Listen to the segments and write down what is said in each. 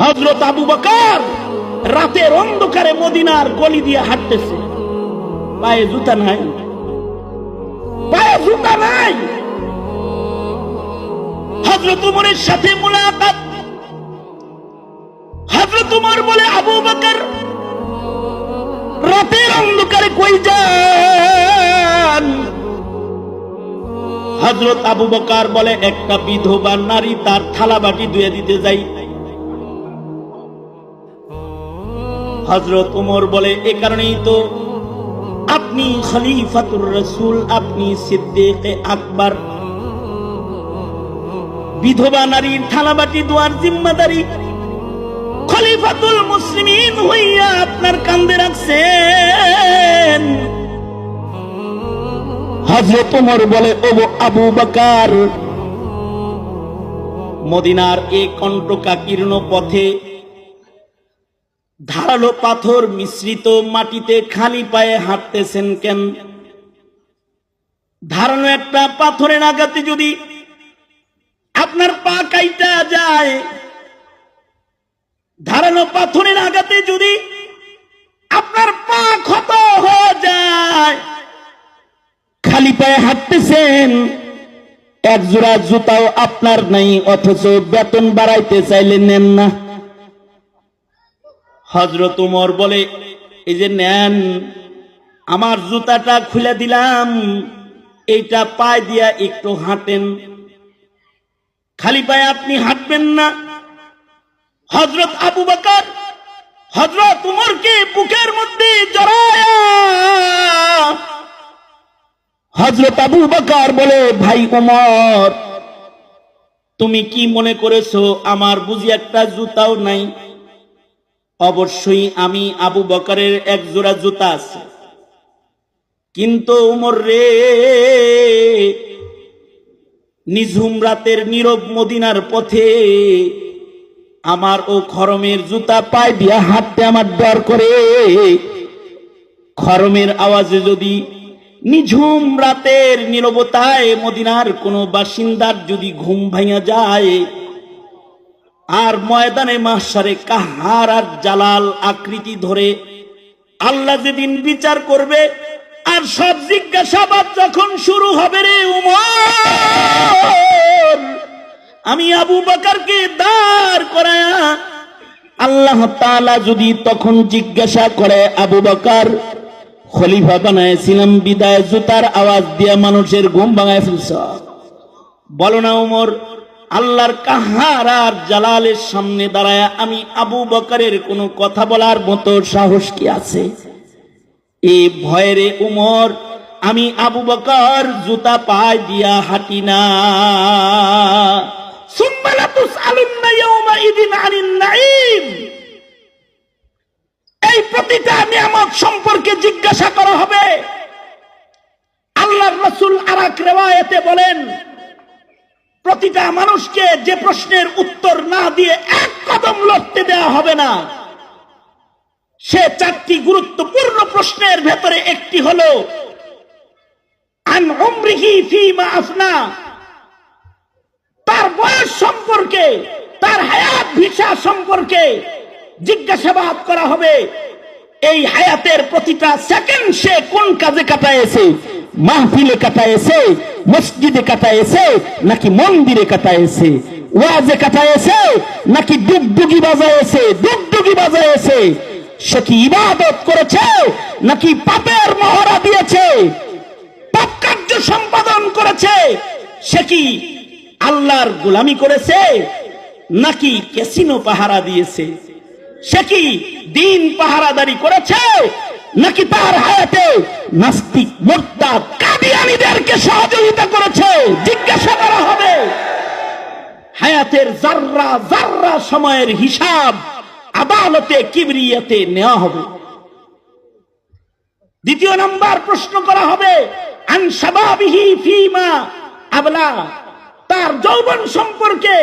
হযরত আবু বকর রাতের অন্ধকারে মদিনার গলি দিয়ে হাঁটতেছে, পায়ে জুতা নাই, পায়ে জুতা নাই। হযরত উমরের সাথে মুলাকাত। হযরত উমর বলে, আবু বকর রাতের অন্ধকারে কই যান? হযরত আবু বকর বলে, একটা বিধবা নারী তার থালা বাটি ধুয়ে দিতে যাই। হযরত উমর বলে, এ কারণেই তো আপনি খলিফাতুর রাসূল, আপনি সিদ্দিকে আকবর। বিধবা নারীর থালা বাটি ধোয়ার জিম্মাদারি খলিফাতুল মুসলিমিন হইয়া আপনার কাঁধে রাখছেন। হযরত উমর বলে, ও আবু বকর, মদিনার এই কণ্টকাকীর্ণ পথে ধারালো পাথর মিশ্রিত মাটিতে খালি পায়ে হাঁটতেছেন কেন? ধারালো একটা পাথরের আঘাতে যদি আপনার পা কাইটা যায়, ধারালো পাথরের আঘাতে যদি আপনার পা ক্ষত হয়ে যায়, খালি পায়ে হাঁটতেছেন, এক জোড়া জুতাও আপনার নাই, অথচ বেতন বাড়াইতে চাইলে নেন না। হযরত উমর বলে, এই যে নেন, আমার জুতাটা খুলে দিলাম, এইটা পায়ে দিয়া একটু হাঁটেন, খালি পায়ে আপনি হাঁটবেন না। হযরত আবু বকর হযরত উমরকে বুকের মধ্যে জড়ায়া হযরত আবু বকর বলে, ভাই উমর, তুমি কি মনে করেছো আমার বুঝি একটা জুতাও নাই? অবশ্যই আমি আবু বকরের এক জোড়া জুতা আছে, কিন্তু উমর রে, নিঝুম রাতের নীরব মদিনার পথে আমার ও খরমের জুতা পায়ে দিয়া হাঁটতে আমার ডর করে। খরমের আওয়াজে যদি নিঝুম রাতের নীরবতায় মদিনার কোনো বাসিন্দার যদি ঘুম ভাঙা যায়, আর ময়দানে মাহশারে কাহার আর জালাল আকৃতি ধরে আল্লাহ যেদিন বিচার করবে, আর সব জিজ্ঞাসাবাদ যখন শুরু হবে, রে উমর, আমি আবু বকরকে দাঁড় করায়া আল্লাহ তাআলা যদি তখন জিজ্ঞাসা করে, আবু বকর খলিফা বানাইছিলাম বিদায় জুতার আওয়াজ দিয়া মানুষের ঘুম ভাঙায় ফেলছ, বলো না উমর, আল্লাহর কাহার আর জালালের সামনে দাঁড়ায়া আমি আবু বকরের কোনো কথা বলার মতো সাহস কি আছে? এই ভয়েরে উমর, আমি আবু বকর জুতা পায়ে দিয়া হাঁটি না। সুম্মা লাতুসআলুন্না ইয়াওমাইযিন আনিন নাঈম, এই প্রতিটা নিয়ামত সম্পর্কে জিজ্ঞাসা করা হবে। আল্লাহর রাসূল আরেক riwayate বলেন, প্রতিটা মানুষকে যে প্রশ্নের উত্তর না দিয়ে এক কদম লড়তে দেওয়া হবে না। সে চারটি গুরুত্বপূর্ণ প্রশ্নের ভেতরে একটি হলো আন উমরিহি ফীমা আফনা, তার বয়স সম্পর্কে, তার হায়াত ভিসা সম্পর্কে জিজ্ঞাসাবাদ করা হবে। এই হায়াতের প্রতিটা সেকেন্ড সে কোন কাজে কাটাইছে? মাহফিলে কাটাইছে, মসজিদে কাটাইছে, নাকি মন্দিরে কাটাইছে? ওয়াজে কাটাইছে, নাকি ডুগডুগি বাজাইছে? ডুগডুগি বাজাইছে। সে কি ইবাদত করেছে, নাকি পাপের মহড়া দিয়েছে? পাপ কার্য সম্পাদন করেছে। সে কি আল্লাহর গোলামি করেছে, নাকি ক্যাসিনো পাহারা দিয়েছে? সে কি দিন পাহারাদারি করেছে, নাকি তার হায়াতে নাস্তিক মুরতাদ কাদিয়ানীদেরকে সহযোগিতা করেছে? জিজ্ঞাসা করা হবে। হায়াতের জাররা জাররা সময়ের হিসাব আদালতে কিবরিয়াতে নেওয়া হবে। দ্বিতীয় নাম্বার প্রশ্ন করা হবে আন শাবাবিহি ফীমা আবলা, তার যৌবন সম্পর্কে।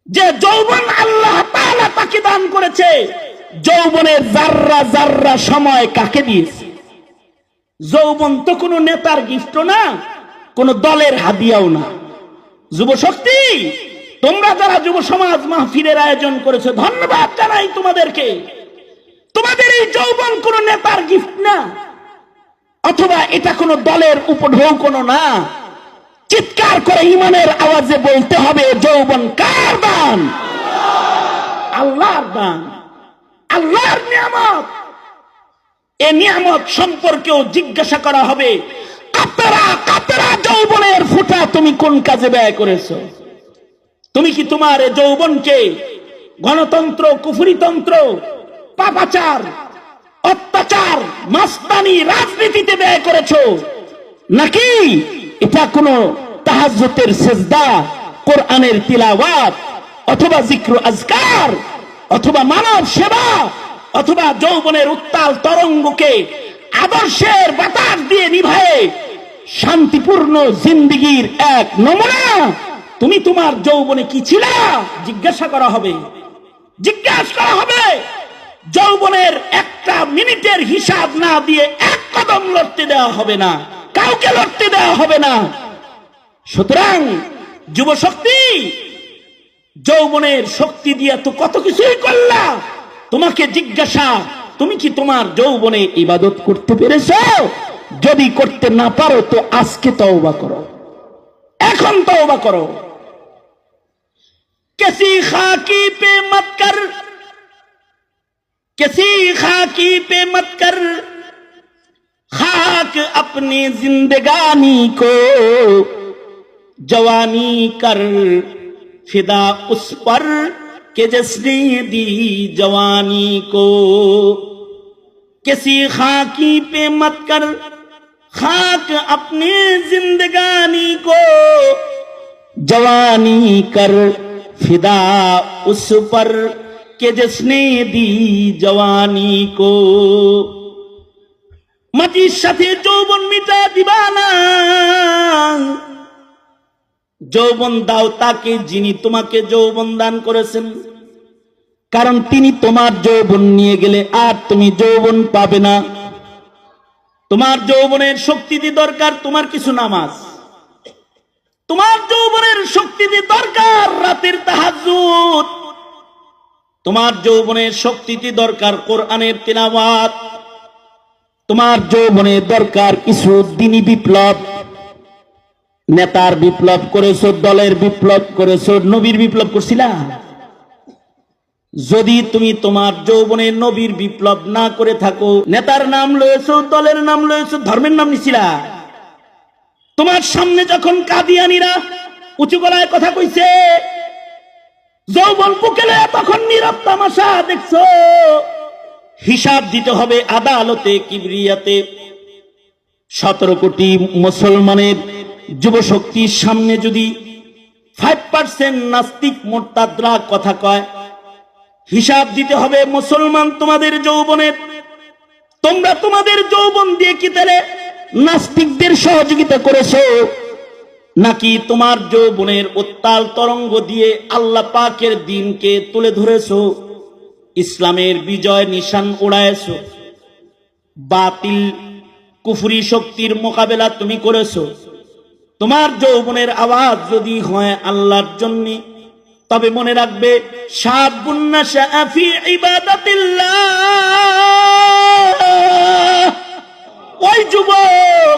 যে যৌবন আল্লাহ তাআলা তাকে দান করেছে, যৌবনের জাররা জাররা সময় কাকে দিয়েছে? যৌবন তো কোনো নেতার গিফট না, কোনো দলের হাদিয়াও না। যুবশক্তি, তোমরা যারা যুব সমাজ মাহফিলের আয়োজন করেছো, ধন্যবাদ জানাই তোমাদেরকে। তোমাদের এই যৌবন কোন নেতার গিফট না, অথবা এটা কোন দলের উপঢৌকন না। চিৎকার করে ইমানের আওয়াজে বলতে হবে, যৌবন কার দান? আল্লাহর দান, আল্লাহর নিয়ামত। এ নিয়ামত সম্পর্কেও জিজ্ঞাসা করা হবে, কাতরা কাতরা যৌবনের ফুটা তুমি কোন কাজে ব্যয় করেছো? তুমি কি তোমার এ যৌবনকে গণতন্ত্র, কুফরিতন্ত্র, পাপাচার, অত্যাচার, মাস্তানি, রাজনীতিতে ব্যয় করেছো, নাকি এটা কোন তাহাজ্জুদের সিজদা, কোরআনের তিলাওয়াত, অথবা জিক্র আজকার, অথবা মানব সেবা, অথবা যৌবনের উত্তাল তরঙ্গকে আদর্শের বাতাস দিয়ে নিভায়ে শান্তিপূর্ণ জিন্দেগির এক নমুনা তুমি তোমার যৌবনে কি ছিল জিজ্ঞাসা করা হবে, জিজ্ঞাসা করা হবে। যৌবনের একটা মিনিটের হিসাব না দিয়ে এক কদম লড়তে দেওয়া হবে না, কাউকে লড়তে দেওয়া হবে না। সুতরাং যুব শক্তি, যৌবনের শক্তি দিয়ে তো কত কিছুই করলা। তোমাকে জিজ্ঞাসা, তুমি কি তোমার যৌবনে ইবাদত করতে পেরেছো? যদি করতে না পারো তো আজকে তওবা করো, এখন তওবা করো। किसी खाकी पे मत कर, किसी खाकी पे मत कर खाक अपनी जिंदगानी को, जवानी कर फिदा उस पर के जिसने दी जवानी को। किसी खाकी पे मत कर खाक अपनी जिंदगानी को, जवानी कर फिदा उस पर के जिसने दी जवानी को। মাটির সাথে যৌবন মিটা দিবা না, যৌবন দাও তাকে যিনি তোমাকে যৌবন দান করেছেন, কারণ তিনি তোমার যৌবন নিয়ে গেলে আর তুমি যৌবন পাবে না। তোমার যৌবনের শক্তি দিয়ে দরকার তোমার কিছু নামাজ, তোমার যৌবনের শক্তি দিয়ে দরকার রাতের তাহাজ্জুদ, তোমার যৌবনের শক্তিতে দরকার কোরআনের তিলাওয়াত, তোমার যৌবনে দরকার কিছু দ্বীনি বিপ্লব। নেতার বিপ্লব করেছো, দলের বিপ্লব করেছো, নবীর বিপ্লব করছিলা? যদি তুমি তোমার যৌবনে নবীর বিপ্লব না করে থাকো, নেতার নাম লয়েছো, দলের নাম লয়েছো, ধর্মের নাম নিছিলা? তোমার সামনে যখন কাদিয়ানীরা উঁচু গলায় কথা কইছে, যৌবন বুকে লয়ে তখন নীরব তামাশা দেখছো। হিসাব দিতে হবে আদালতে কিবরিয়াতে। 17 কোটি মুসলমানের যুব শক্তির সামনে যদি 5% নাস্তিক মোরতাদরা কথা কয়, হিসাব দিতে হবে মুসলমান তোমাদের যৌবনের। তোমরা তোমাদের যৌবন দিয়ে কি তাহলে নাস্তিকদের সহযোগিতা করেছো, নাকি তোমার যৌবনের উত্তাল তরঙ্গ দিয়ে আল্লাহ পাকের দ্বীনকে তুলে ধরেছো, ইসলামের বিজয় নিশান উড়ায়েছো? বাতিল কুফরি শক্তির মোকাবেলা তুমি করেছো। তোমার যৌবনের আওয়াজ যদি হয় আল্লাহর জন্য, তবে মনে রাখবে শাবুন নাশা ফি ইবাদাতিল্লাহ, ওই যুবক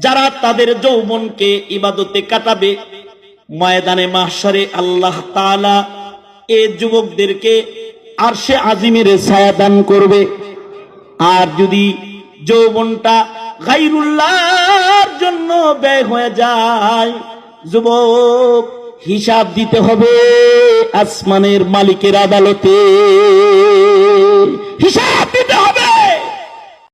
যারা তাদের যৌবনকে ইবাদতে কাটাবে, ময়দানে মাহশরে আল্লাহ তাআলা এই যুবকদেরকে আরশে আজিমের ছায়া দান করবে। আর যদি যৌবনটা গায়রুল্লাহর জন্য ব্যয় হয়ে যায়, যুবক হিসাব দিতে হবে আসমানের মালিকের আদালতে। হিসাব